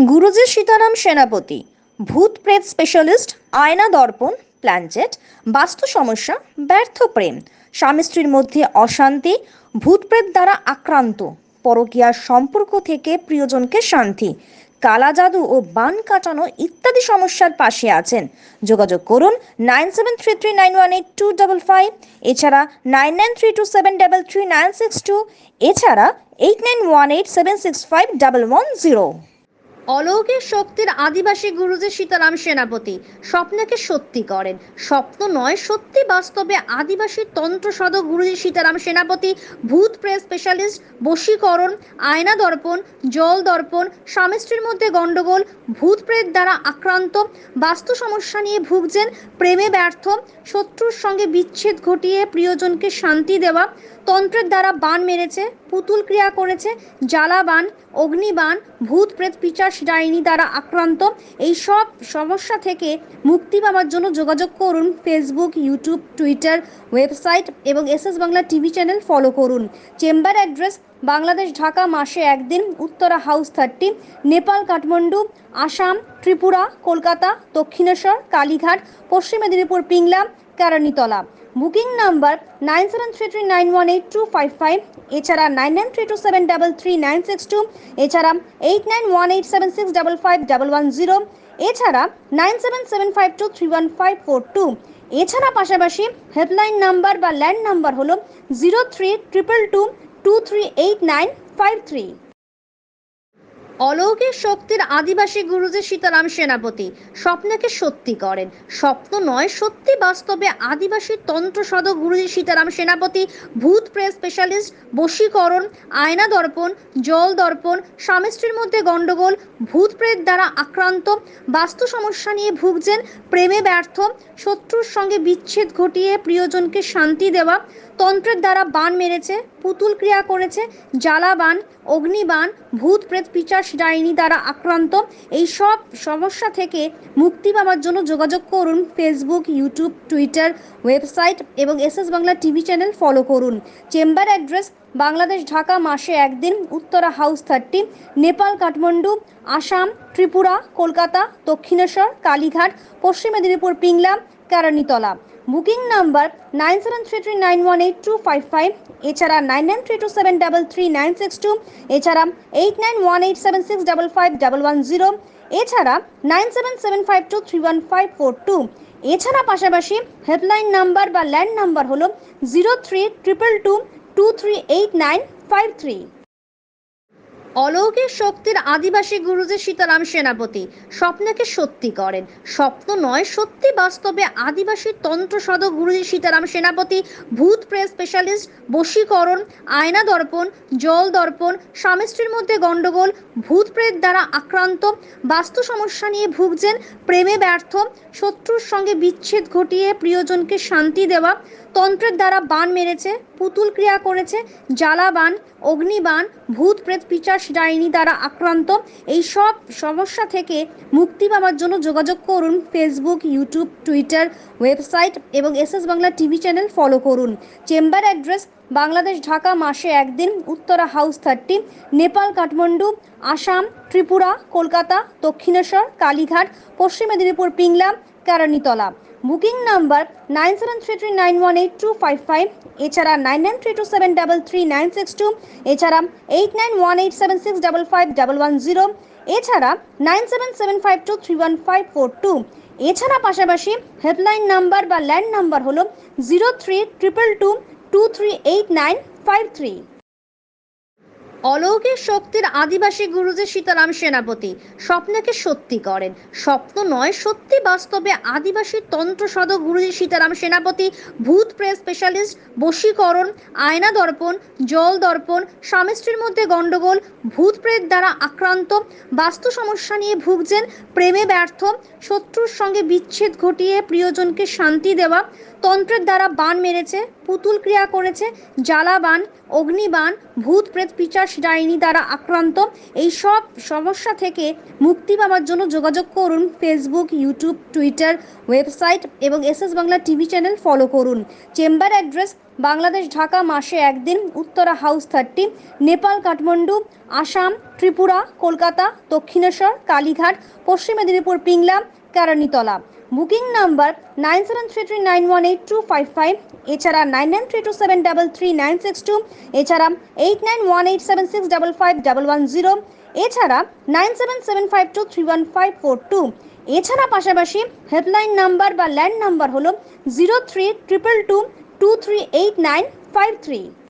গুরুজি সীতারাম সেনাপতি, ভূত প্রেত স্পেশালিস্ট, আয়না দর্পণ, প্ল্যানচেট, বাস্তু সমস্যা, ব্যর্থ প্রেম, স্বামী স্ত্রীর মধ্যে অশান্তি, ভূত প্রেত দ্বারা আক্রান্ত, পরকীয়ার সম্পর্ক থেকে প্রিয়জনকে শান্তি, কালা জাদু ও বান কাটানো ইত্যাদি সমস্যার পাশে আছেন। যোগাযোগ করুন 9733918255, এছাড়া 9932733962, এছাড়া 8918765110। অলৌকিক শক্তির আদিবাসী গুরুজি সীতারাম সেনাপতি স্বপ্নকে সত্যি করেন। স্বপ্ন নয়, সত্যি বাস্তবে আদিবাসী তন্ত্র সাধক গুরুজি সীতারাম সেনাপতি ভূত প্রেত স্পেশালিস্ট, বশীকরণ, আয়না দর্পণ, জল দর্পণ, স্বামী স্ত্রীর মধ্যে গণ্ডগোল, ভূত প্রেত দ্বারা আক্রান্ত, বাস্তু সমস্যা নিয়ে ভুগছেন, প্রেমে ব্যর্থ, শত্রুর সঙ্গে বিচ্ছেদ ঘটিয়ে প্রিয়জনকে শান্তি দেওয়া, তন্ত্রের দ্বারা বান মেরেছে, পুতুল ক্রিয়া করেছে, জ্বালাবান, অগ্নিবান, ভূত প্রেত পিশাচ ডাইনি দ্বারা আক্রান্ত, এই সব সমস্যা থেকে মুক্তি পাওয়ার জন্য যোগাযোগ করুন। ফেসবুক, ইউটিউব, টুইটার, ওয়েবসাইট এবং SS Bangla TV channel follow করুন। চেম্বার অ্যাড্রেস: বাংলাদেশ, ঢাকা, মাসে একদিন, উত্তরা হাউস 30, নেপাল, কাঠমান্ডু, আসাম, ত্রিপুরা, কলকাতা, দক্ষিণেশ্বর, কালীঘাট, পশ্চিম মেদিনীপুর, পিংলা, কেরানীতলা। বুকিং নাম্বার 9733918255, এছাড়া 9932733962, এছাড়া 891876551110, এছাড়া 9775231542। এছাড়া পাশাপাশি হেল্পলাইন নাম্বার বা ল্যান্ড নাম্বার হলো 0322238953। অলৌকিক শক্তির আদিবাসী গুরুজি সীতারাম সেনাপতি স্বপ্নকে সত্যি করেন। স্বপ্ন নয়, সত্যি বাস্তবে আদিবাসী তন্ত্র সাধক গুরুজি সীতারাম সেনাপতি ভূত প্রেত স্পেশালিস্ট, বশীকরণ, আয়না দর্পণ, জল দর্পণ, স্বামী স্ত্রীর মধ্যে গণ্ডগোল, ভূত প্রেত দ্বারা আক্রান্ত, বাস্তু সমস্যা নিয়ে ভুগছেন, প্রেমে ব্যর্থ, শত্রুর সঙ্গে বিচ্ছেদ ঘটিয়ে প্রিয়জনকে শান্তি দেওয়া, তন্ত্রের দ্বারা বান মেরেছে, পুতুল ক্রিয়া করেছে, জ্বালাবান, অগ্নিবান, ভূত প্রেত পিশাচ ডাইনি দ্বারা আক্রান্ত, এই সব সমস্যা থেকে মুক্তি পাওয়ার জন্য যোগাযোগ করুন। ফেসবুক, ইউটিউব, টুইটার, ওয়েবসাইট এবং SS Bangla TV channel follow করুন। চেম্বার অ্যাড্রেস: বাংলাদেশ, ঢাকা, মাসে একদিন, উত্তরা হাউস 30, নেপাল, কাঠমান্ডু, আসাম, ত্রিপুরা, কলকাতা, দক্ষিণেশ্বর, কালীঘাট, পশ্চিম মেদিনীপুর, পিংলা, কেরানীতলা। বুকিং নাম্বার 9733918255, এছাড়া 9932733962, এছাড়া 891876551110, এছাড়া 9775231542। এছাড়া পাশাপাশি হেল্পলাইন নাম্বার বা ল্যান্ড নাম্বার হলো 0322238953। অলৌকিক শক্তির আদিবাসী গুরুজি সীতারাম সেনাপতি স্বপ্নকে সত্যি করেন। স্বপ্ন নয়, সত্যি বাস্তবে আদিবাসী তন্ত্র সাধক গুরুজি সীতারাম সেনাপতি ভূত প্রেত স্পেশালিস্ট, বশীকরণ, আয়না দর্পণ, জল দর্পণ, স্বামী স্ত্রীর মধ্যে গণ্ডগোল, ভূত প্রেত দ্বারা আক্রান্ত, বাস্তু সমস্যা নিয়ে ভুগছেন, প্রেমে ব্যর্থ, শত্রুর সঙ্গে বিচ্ছেদ ঘটিয়ে প্রিয়জনকে শান্তি দেওয়া, তন্ত্রের দ্বারা বান মেরেছে, পুতুল ক্রিয়া করেছে, জ্বালাবান, অগ্নিবান, ভূত প্রেত পিশাচ ডাইনি দ্বারা আক্রান্ত, এই সব সমস্যা থেকে মুক্তি পাওয়ার জন্য যোগাযোগ করুন। ফেসবুক, ইউটিউব, টুইটার, ওয়েবসাইট এবং SS Bangla TV channel follow করুন। চেম্বার অ্যাড্রেস: বাংলাদেশ, ঢাকা, মাসে একদিন, উত্তরা হাউস 30, নেপাল, কাঠমান্ডু, আসাম, ত্রিপুরা, কলকাতা, দক্ষিণেশ্বর, কালীঘাট, পশ্চিম মেদিনীপুর, পিংলা, কেরানীতলা। বুকিং নাম্বার 9733918255, এছাড়া 9932733962, এছাড়া 891876551110, এছাড়া 9775231542। এছাড়া পাশাপাশি হেল্পলাইন নাম্বার বা ল্যান্ড নাম্বার হলো 0322238953। অলৌকিক শক্তির আদিবাসী গুরুজি সীতারাম সেনাপতি স্বপ্নকে সত্যি করেন। স্বপ্ন নয়, সত্যি বাস্তবে আদিবাসী তন্ত্র সাধক গুরুজি সীতারাম সেনাপতি ভূত প্রেত স্পেশালিস্ট, বশীকরণ, আয়না দর্পণ, জল দর্পণ, স্বামী স্ত্রীর মধ্যে গণ্ডগোল, ভূত প্রেত দ্বারা আক্রান্ত, বাস্তু সমস্যা নিয়ে ভুগছেন, প্রেমে ব্যর্থ, শত্রুর সঙ্গে বিচ্ছেদ ঘটিয়ে প্রিয়জনকে শান্তি দেওয়া, তন্ত্রের দ্বারা বান মেরেছে, পুতুল ক্রিয়া করেছে, জ্বালাবান, অগ্নিবান, ভূত প্রেত পিশাচ পিশাচ ডাইনি দ্বারা আক্রান্ত। এই সব সমস্যা থেকে মুক্তি পাওয়ার জন্য যোগাযোগ করুন ফেসবুক, ইউটিউব, টুইটার, ওয়েবসাইট এবং SS Bangla TV channel follow করুন। চেম্বার অ্যাড্রেস বাংলাদেশ, ঢাকা, মাসে একদিন, উত্তরা হাউস 30, নেপাল, কাঠমান্ডু, আসাম, ত্রিপুরা, কলকাতা, দক্ষিণেশ্বর, কালীঘাট, পশ্চিম মেদিনীপুর, পিংলা, কারণীতলা। বুকিং নাম্বার 9733918255, এছাড়া 9932733962, এছাড়া 891876551110, এছাড়া 9775231542। এছাড়া পাশাপাশি হেল্পলাইন নাম্বার বা ল্যান্ড নাম্বার হলো 032222389553।